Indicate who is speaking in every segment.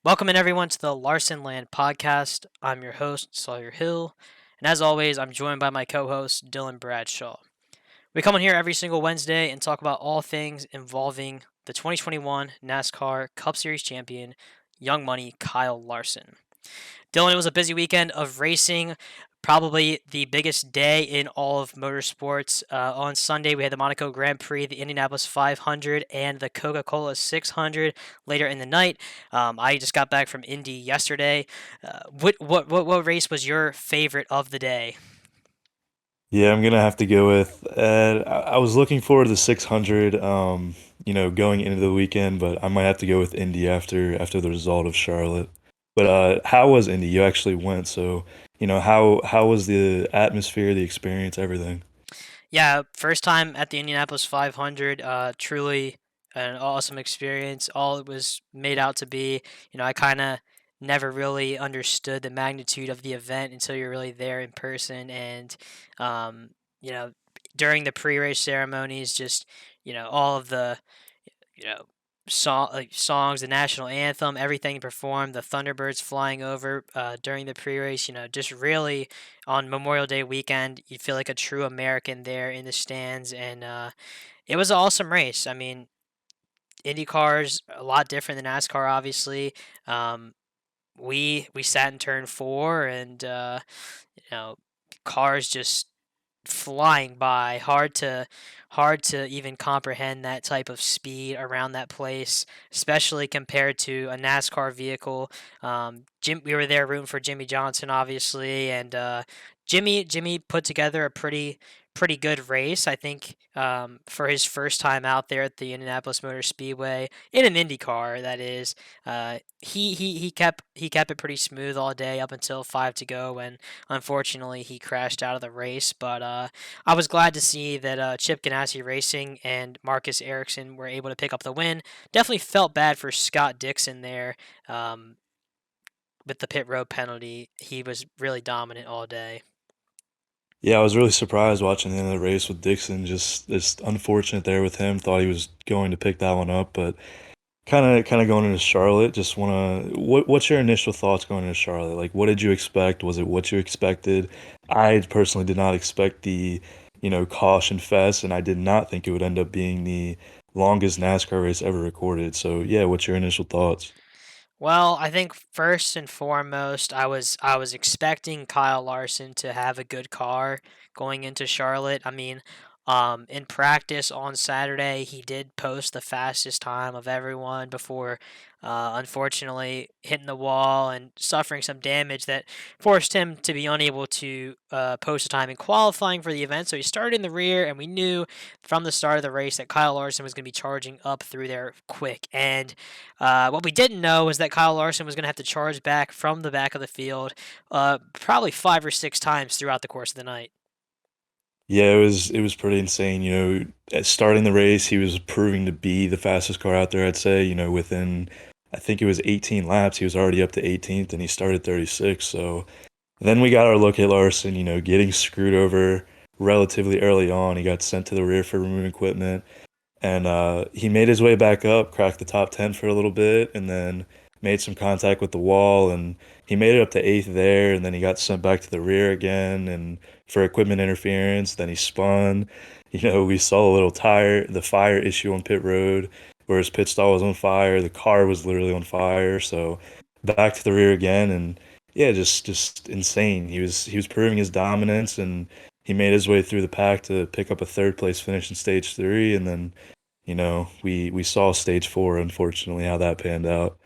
Speaker 1: Welcome in everyone to the Larsonland podcast. I'm your host, Sawyer Hill, and as always, I'm joined by my co-host, Dylan Bradshaw. We come on here every single Wednesday and talk about all things involving the 2021 NASCAR Cup Series champion, Young Money Kyle Larson. Dylan, it was a busy weekend of racing. Probably the biggest day in all of motorsports. On Sunday, we had the Monaco Grand Prix, the Indianapolis 500, and the Coca Cola 600 later in the night. I just got back from Indy yesterday. What race was your favorite of the day?
Speaker 2: Yeah, I'm gonna have to go with. I was looking forward to the 600, going into the weekend, but I might have to go with Indy after the result of Charlotte. But how was Indy? You actually went, so how was the atmosphere, the experience, everything?
Speaker 1: Yeah, first time at the Indianapolis 500. Truly an awesome experience. All it was made out to be. I kind of never really understood the magnitude of the event until you're really there in person. And, um, you know, during the pre-race ceremonies, just all of the you know songs, the national anthem, everything performed, the Thunderbirds flying over during the pre-race. Just really on Memorial Day weekend, you feel like a true American there in the stands, and it was an awesome race. I mean, IndyCar's a lot different than NASCAR, obviously. Um, we sat in turn four, and you know, cars just flying by. Hard to even comprehend that type of speed around that place, especially compared to a NASCAR vehicle. We were there rooting for Jimmy Johnson, obviously, and Jimmy put together a pretty good race. I think for his first time out there at the Indianapolis Motor Speedway in an Indy car, that is. He kept it pretty smooth all day up until 5 to go, when unfortunately he crashed out of the race. But I was glad to see that Chip Ganassi Racing and Marcus Ericsson were able to pick up the win. Definitely felt bad for Scott Dixon there um, with the pit road penalty. He was really dominant all day.
Speaker 2: Yeah, I was really surprised watching the end of the race with Dixon. Just unfortunate there with him. Thought he was going to pick that one up, but kind of going into Charlotte. Just wanna what's your initial thoughts going into Charlotte? Like, what did you expect? Was it what you expected? I personally did not expect the caution fest, and I did not think it would end up being the longest NASCAR race ever recorded. So yeah, what's your initial thoughts?
Speaker 1: Well, I think first and foremost, I was expecting Kyle Larson to have a good car going into Charlotte. I mean, in practice on Saturday, he did post the fastest time of everyone before, unfortunately, hitting the wall and suffering some damage that forced him to be unable to post a time in qualifying for the event. So he started in the rear, and we knew from the start of the race that Kyle Larson was going to be charging up through there quick. And what we didn't know was that Kyle Larson was going to have to charge back from the back of the field probably 5 or 6 times throughout the course of the night.
Speaker 2: Yeah, it was pretty insane. At starting the race, he was proving to be the fastest car out there. I'd say, within I think it was 18 laps, he was already up to 18th, and he started 36. So then we got our look at Larson, getting screwed over relatively early on. He got sent to the rear for removing equipment, and he made his way back up, cracked the top 10 for a little bit, and then made some contact with the wall, and he made it up to eighth there, and then he got sent back to the rear again, and for equipment interference, then he spun. We saw a little the fire issue on pit road, where his pit stall was on fire, the car was literally on fire, so back to the rear again, and yeah, just insane. He was proving his dominance, and he made his way through the pack to pick up a third place finish in stage three, and then we saw stage four, unfortunately, how that panned out.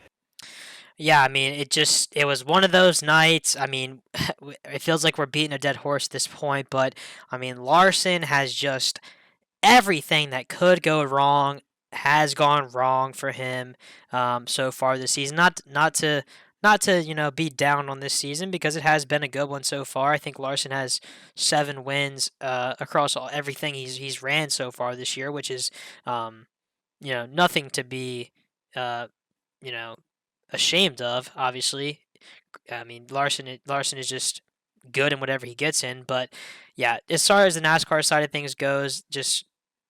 Speaker 1: Yeah, I mean, it was one of those nights. I mean, it feels like we're beating a dead horse at this point, but I mean, Larson has just everything that could go wrong has gone wrong for him so far this season. Not to be down on this season, because it has been a good one so far. I think Larson has 7 wins across everything he's ran so far this year, which is um, nothing to be uh, you know ashamed of. Obviously, I mean, Larson is just good in whatever he gets in. But yeah, as far as the NASCAR side of things goes, just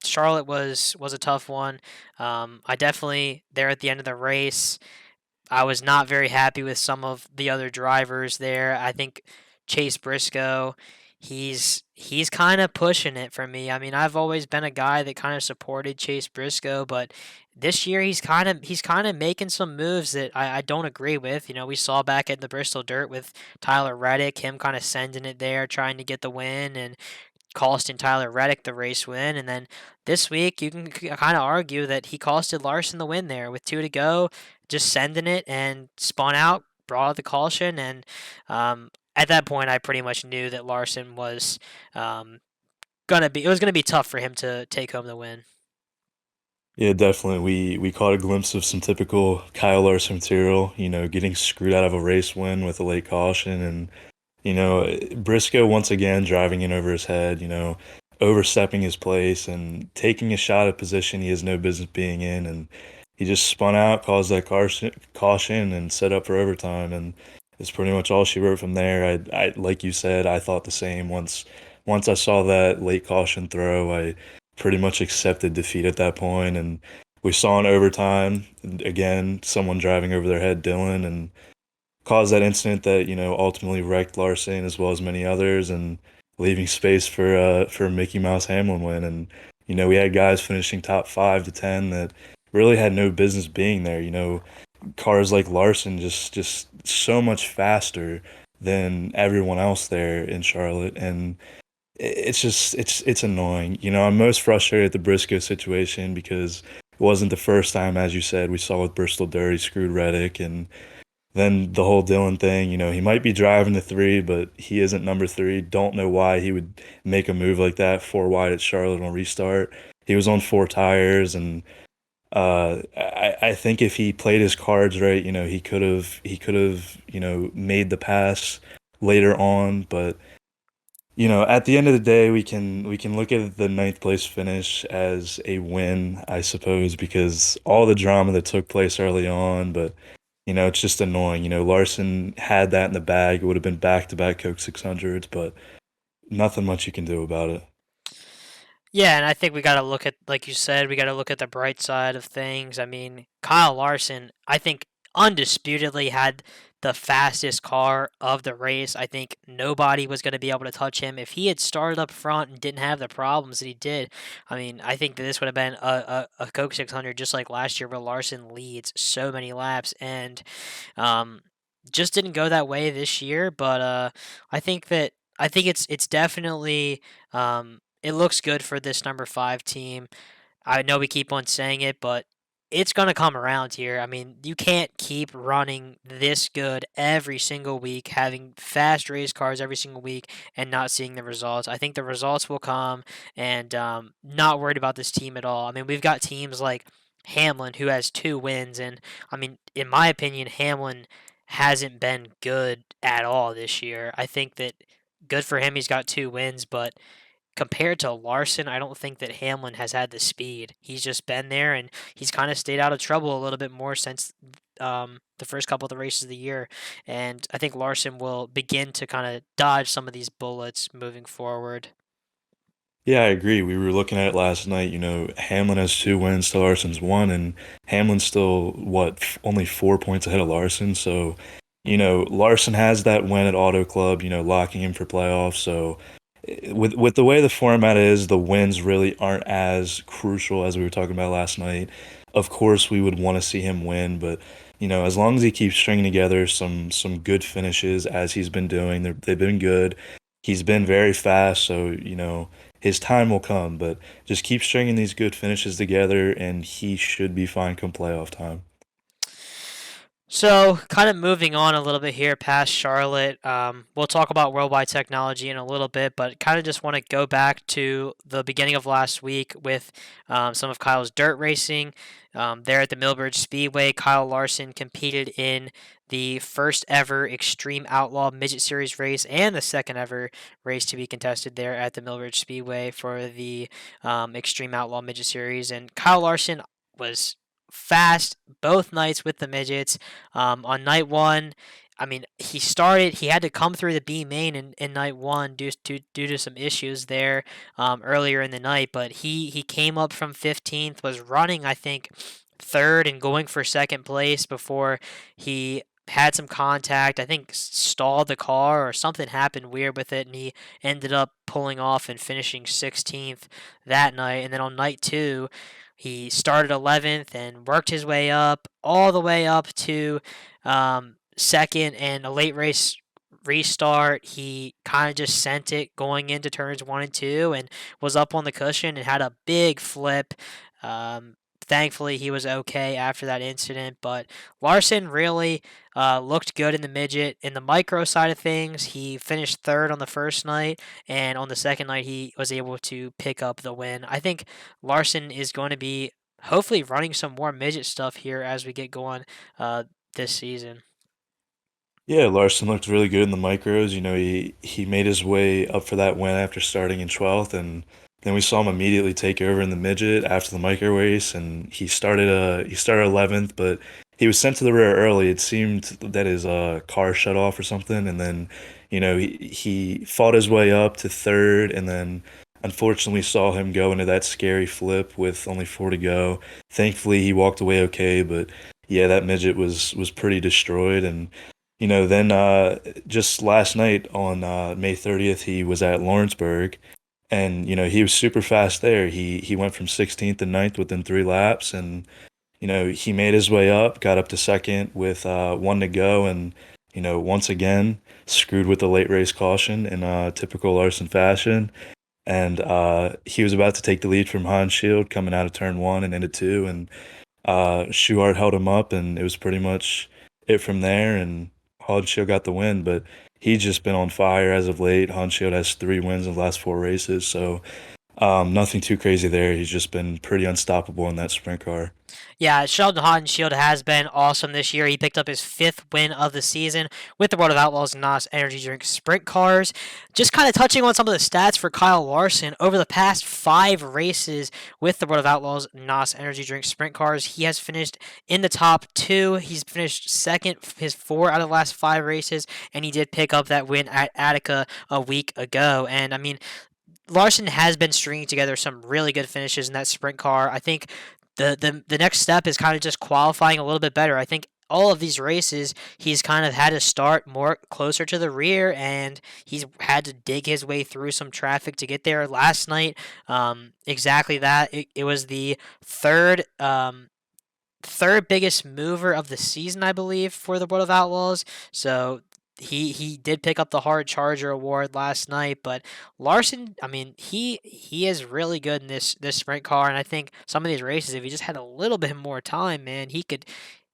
Speaker 1: Charlotte was a tough one. I definitely there at the end of the race. I was not very happy with some of the other drivers there. I think Chase Briscoe, he's kind of pushing it for me. I mean, I've always been a guy that kind of supported Chase Briscoe, but this year he's kind of making some moves that I don't agree with. You know, we saw back at the Bristol Dirt with Tyler Reddick, him kind of sending it there, trying to get the win, and costing Tyler Reddick the race win. And then this week, you can kind of argue that he costed Larson the win there with 2 to go, just sending it and spun out, brought out the caution. And at that point, I pretty much knew that Larson was it was gonna be tough for him to take home the win.
Speaker 2: Yeah, definitely. We caught a glimpse of some typical Kyle Larson material, getting screwed out of a race win with a late caution and Briscoe once again driving in over his head, overstepping his place and taking a shot at position he has no business being in. And he just spun out, caused that caution, and set up for overtime. And it's pretty much all she wrote from there. Like you said, I thought the same. Once I saw that late caution throw, I pretty much accepted defeat at that point. And we saw in overtime again someone driving over their head, Dylan, and caused that incident that ultimately wrecked Larson as well as many others, and leaving space for a Mickey Mouse Hamlin win. And we had guys finishing top 5 to 10 that really had no business being there. Cars like Larson just so much faster than everyone else there in Charlotte, and it's just it's annoying. I'm most frustrated at the Briscoe situation because it wasn't the first time, as you said, we saw with Bristol Dirt, he screwed Reddick, and then the whole Dylan thing, he might be driving the three, but he isn't number three. Don't know why he would make a move like that, four wide at Charlotte on restart. He was on four tires, and I think if he played his cards right, he could have made the pass later on. But at the end of the day, we can look at the ninth place finish as a win, I suppose, because all the drama that took place early on, but. It's just annoying. Larson had that in the bag. It would have been back-to-back Coke 600s, but nothing much you can do about it.
Speaker 1: Yeah, and I think we got to look at, like you said, we got to look at the bright side of things. I mean, Kyle Larson, I think undisputedly had the fastest car of the race. I think nobody was going to be able to touch him. If he had started up front and didn't have the problems that he did, I mean, I think that this would have been a Coke 600 just like last year where Larson leads so many laps. And um, just didn't go that way this year, but I think it's definitely it looks good for this number 5 team. I know we keep on saying it, but it's going to come around here. I mean, you can't keep running this good every single week, having fast race cars every single week, and not seeing the results. I think the results will come, and not worried about this team at all. I mean, we've got teams like Hamlin who has 2 wins, and I mean, in my opinion, Hamlin hasn't been good at all this year. I think that good for him, he's got 2 wins, but compared to Larson, I don't think that Hamlin has had the speed. He's just been there, and he's kind of stayed out of trouble a little bit more since the first couple of the races of the year. And I think Larson will begin to kind of dodge some of these bullets moving forward.
Speaker 2: Yeah, I agree. We were looking at it last night. Hamlin has 2 wins to Larson's one, and Hamlin's still, what, only 4 points ahead of Larson. So, Larson has that win at Auto Club, locking him for playoffs. So, with the way the format is, the wins really aren't as crucial as we were talking about last night. Of course, we would want to see him win, but as long as he keeps stringing together some good finishes as he's been doing, they've been good. He's been very fast, so his time will come. But just keep stringing these good finishes together, and he should be fine come playoff time.
Speaker 1: So, kind of moving on a little bit here past Charlotte, we'll talk about worldwide technology in a little bit, but kind of just want to go back to the beginning of last week with some of Kyle's dirt racing. There at the Millbridge Speedway, Kyle Larson competed in the first ever Extreme Outlaw Midget Series race and the second ever race to be contested there at the Millbridge Speedway for the Extreme Outlaw Midget Series. And Kyle Larson was fast both nights with the midgets. On night one, I mean, he had to come through the B main in night one due to some issues there earlier in the night, but he came up from 15th, was running, I think, third and going for second place before he had some contact. I think stalled the car or something happened weird with it, and he ended up pulling off and finishing 16th that night. And then on night two, he started 11th and worked his way up all the way up to second, and a late race restart. He kind of just sent it going into turns one and two and was up on the cushion and had a big flip. Thankfully, he was okay after that incident, but Larson really looked good in the midget. In the micro side of things, he finished third on the first night, and on the second night, he was able to pick up the win. I think Larson is going to be hopefully running some more midget stuff here as we get going uh, this season.
Speaker 2: Yeah, Larson looked really good in the micros. He made his way up for that win after starting in 12th, and then we saw him immediately take over in the midget after the micro race, and he started 11th, but he was sent to the rear early. It seemed that his car shut off or something, and then he fought his way up to third, and then unfortunately saw him go into that scary flip with only four to go. Thankfully, he walked away okay, but yeah, that midget was pretty destroyed. And then just last night on May 30th, he was at Lawrenceburg, and he was super fast there. He went from 16th to ninth within 3 laps, and he made his way up, got up to second with one to go, and once again screwed with the late race caution in typical Larson fashion. And he was about to take the lead from Hans Shield coming out of turn one and into two, and Schuart held him up, and it was pretty much it from there. And Hodshield got the win, but he's just been on fire as of late. Hodshield has 3 wins in the last 4 races, so nothing too crazy there. He's just been pretty unstoppable in that sprint car.
Speaker 1: Yeah, Sheldon Haudenschild has been awesome this year. He picked up his fifth win of the season with the World of Outlaws NOS Energy Drink Sprint Cars. Just kind of touching on some of the stats for Kyle Larson over the past 5 races with the World of Outlaws NOS Energy Drink Sprint Cars, he has finished in the top two. He's finished second his 4 out of the last 5 races, and he did pick up that win at Attica a week ago. And I mean, Larson has been stringing together some really good finishes in that sprint car. I think the next step is kind of just qualifying a little bit better. I think all of these races he's kind of had to start more closer to the rear, and he's had to dig his way through some traffic to get there. Last night, exactly that. It was the third biggest mover of the season, I believe, for the World of Outlaws. So he did pick up the Hard Charger award last night, but Larson, I mean, he is really good in this sprint car, and I think some of these races, if he just had a little bit more time, man, he could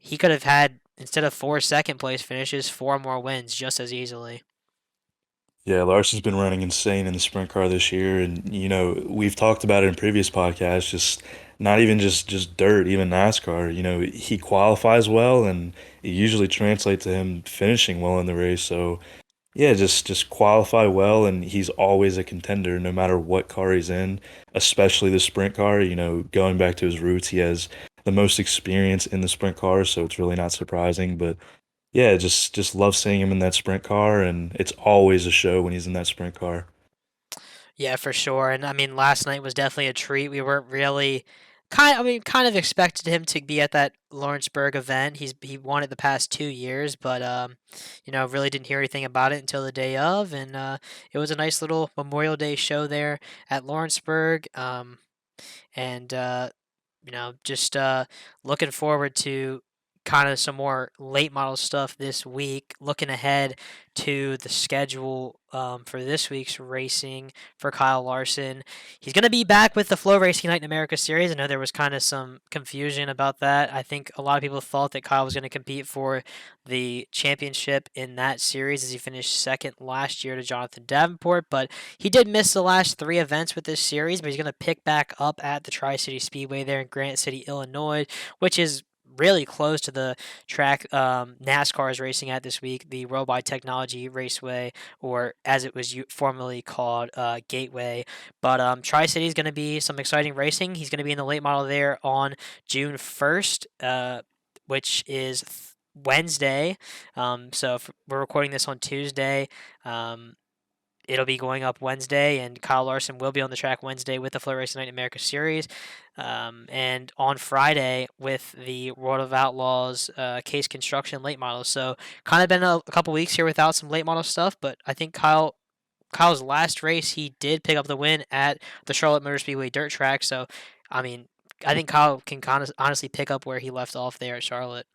Speaker 1: have had, instead of 4 second place finishes, 4 more wins just as easily.
Speaker 2: Yeah, Larson's been running insane in the sprint car this year, and we've talked about it in previous podcasts. Just not even just dirt, even NASCAR. He qualifies well, and it usually translates to him finishing well in the race. So yeah, just qualify well, and he's always a contender no matter what car he's in, especially the sprint car. Going back to his roots, he has the most experience in the sprint car, so it's really not surprising. But yeah, just love seeing him in that sprint car, and it's always a show when he's in that sprint car.
Speaker 1: Yeah, for sure. And I mean, last night was definitely a treat. We weren't really kind of expected him to be at that Lawrenceburg event. He won it the past 2 years, but really didn't hear anything about it until the day of, and it was a nice little Memorial Day show there at Lawrenceburg. And just looking forward to kind of some more late model stuff this week. Looking ahead to the schedule for this week's racing for Kyle Larson. He's going to be back with the Flow Racing Night in America series. I know there was kind of some confusion about that. I think a lot of people thought that Kyle was going to compete for the championship in that series as he finished second last year to Jonathan Davenport, but he did miss the last 3 events with this series, but he's going to pick back up at the Tri-City Speedway there in Grant City, Illinois, which is really close to the track NASCAR is racing at this week, the Worldwide Technology Raceway, or as it was formerly called, Gateway. But Tri City is going to be some exciting racing. He's going to be in the late model there on June 1st, which is Wednesday. So if we're recording this on Tuesday. it'll be going up Wednesday, and Kyle Larson will be on the track Wednesday with the Flow Racing Night in America Series. And on Friday with the World of Outlaws Case Construction late models. So kind of been a couple weeks here without some late model stuff, but I think Kyle's last race he did pick up the win at the Charlotte Motor Speedway dirt track. So I mean, I think Kyle can kind of honestly pick up where he left off there at Charlotte.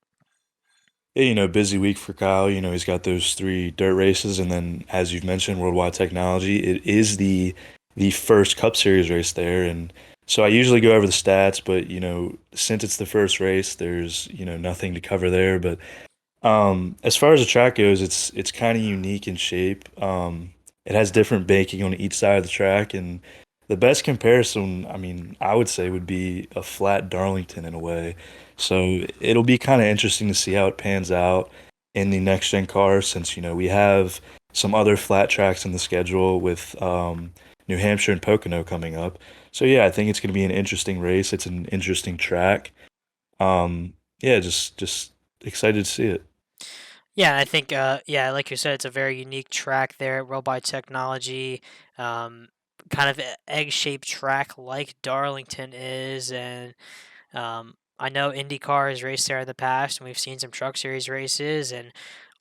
Speaker 2: Yeah, busy week for Kyle. He's got those three dirt races, and then as you've mentioned, Worldwide Technology. It is the first Cup Series race there, and so I usually go over the stats, but since it's the first race, there's nothing to cover there. But as far as the track goes, it's kind of unique in shape. It has different banking on each side of the track, and the best comparison, I mean, I would say would be a flat Darlington in a way. So it'll be kind of interesting to see how it pans out in the next gen cars, since we have some other flat tracks in the schedule with New Hampshire and Pocono coming up. So yeah, I think it's going to be an interesting race. It's an interesting track. Yeah, just excited to see it.
Speaker 1: Yeah, I think yeah, like you said, it's a very unique track there at World by Technology. Um, kind of egg-shaped track like Darlington is, and I know IndyCar has raced there in the past, and we've seen some Truck Series races, and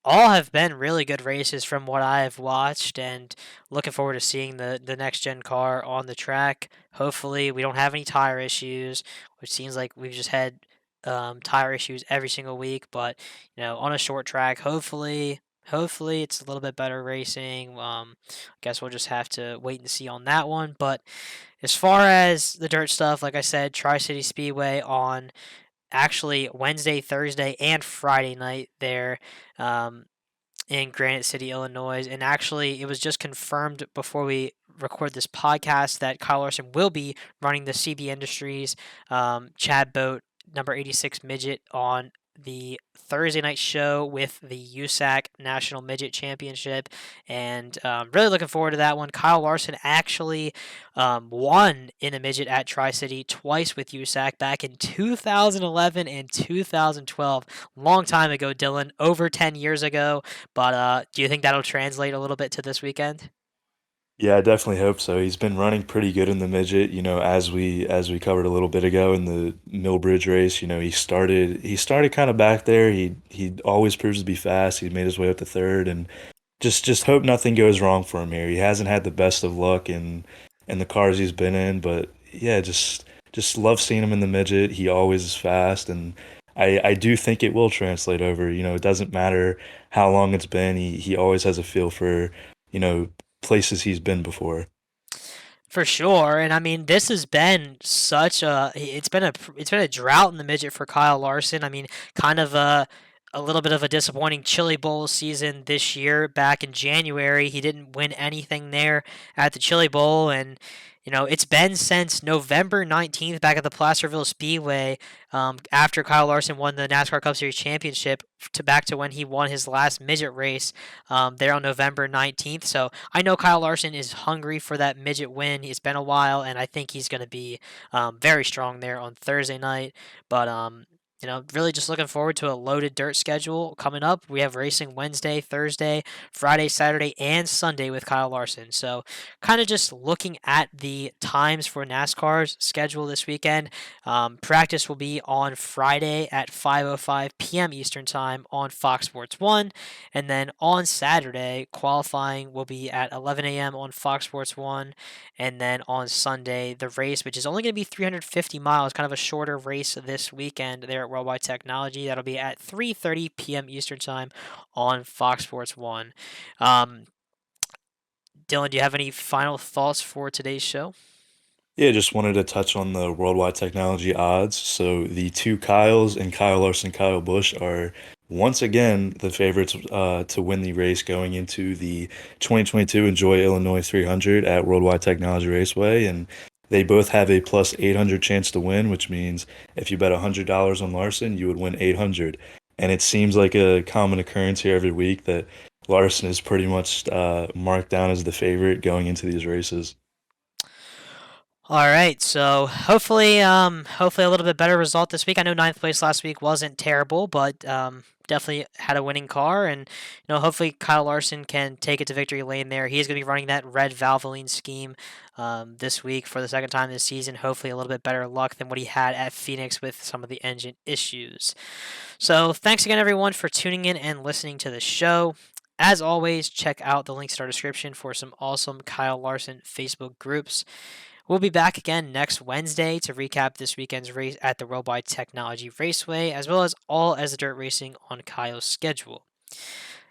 Speaker 1: all have been really good races from what I have watched, and looking forward to seeing the next gen car on the track. Hopefully, we don't have any tire issues, which seems like we've just had tire issues every single week. But on a short track, hopefully it's a little bit better racing. I guess we'll just have to wait and see on that one. But as far as the dirt stuff, like I said, Tri City Speedway on actually Wednesday, Thursday, and Friday night there in Granite City, Illinois. And actually, it was just confirmed before we record this podcast that Kyle Larson will be running the CB Industries Chad Boat number 86 midget on the Thursday night show with the USAC National Midget Championship, and really looking forward to that one. Kyle Larson actually won in the midget at Tri City twice with USAC back in 2011 and 2012. Long time ago, Dylan, over 10 years ago. But do you think that'll translate a little bit to this weekend?
Speaker 2: Yeah, I definitely hope so. He's been running pretty good in the midget, as we covered a little bit ago in the Millbridge race. He started kind of back there. He always proves to be fast. He made his way up to third, and just hope nothing goes wrong for him here. He hasn't had the best of luck in the cars he's been in, but yeah, just love seeing him in the midget. He always is fast, and I do think it will translate over. It doesn't matter how long it's been. He always has a feel for you know places he's been before.
Speaker 1: For sure, and I mean this has been such a it's been a drought in the midget for Kyle Larson. I mean, kind of a little bit of a disappointing Chili Bowl season this year. Back in January, he didn't win anything there at the Chili Bowl, and it's been since November 19th back at the Placerville Speedway, after Kyle Larson won the NASCAR Cup Series championship, to back to when he won his last midget race there on November 19th. So I know Kyle Larson is hungry for that midget win. It's been a while, and I think he's going to be very strong there on Thursday night. But really just looking forward to a loaded dirt schedule coming up. We have racing Wednesday, Thursday, Friday, Saturday, and Sunday with Kyle Larson. So, kind of just looking at the times for NASCAR's schedule this weekend. Practice will be on Friday at 5:05 p.m. Eastern Time on Fox Sports 1. And then on Saturday, qualifying will be at 11 a.m. on Fox Sports 1. And then on Sunday, the race, which is only going to be 350 miles, kind of a shorter race this weekend there at Worldwide Technology. That'll be at 3:30 p.m. Eastern Time on Fox Sports 1. Um, Dylan, do you have any final thoughts for today's show?
Speaker 2: Yeah, just wanted to touch on the worldwide technology odds. So the two Kyles and Kyle Larson, Kyle Busch are once again the favorites to win the race going into the 2022 Enjoy Illinois 300 at Worldwide Technology Raceway, and they both have a plus 800 chance to win, which means if you bet $100 on Larson, you would win 800. And it seems like a common occurrence here every week that Larson is pretty much marked down as the favorite going into these races.
Speaker 1: All right, so hopefully a little bit better result this week. I know ninth place last week wasn't terrible, but definitely had a winning car, and hopefully Kyle Larson can take it to victory lane there. He is going to be running that red Valvoline scheme this week for the second time this season. Hopefully a little bit better luck than what he had at Phoenix with some of the engine issues. So thanks again, everyone, for tuning in and listening to the show. As always, check out the links in our description for some awesome Kyle Larson Facebook groups. We'll be back again next Wednesday to recap this weekend's race at the Worldwide Technology Raceway, as well as all as the dirt racing on Kyle's schedule.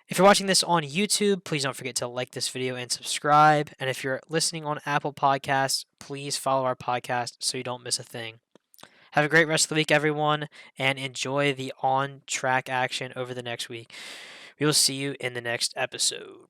Speaker 1: If you're watching this on YouTube, please don't forget to like this video and subscribe. And if you're listening on Apple Podcasts, please follow our podcast so you don't miss a thing. Have a great rest of the week, everyone, and enjoy the on-track action over the next week. We will see you in the next episode.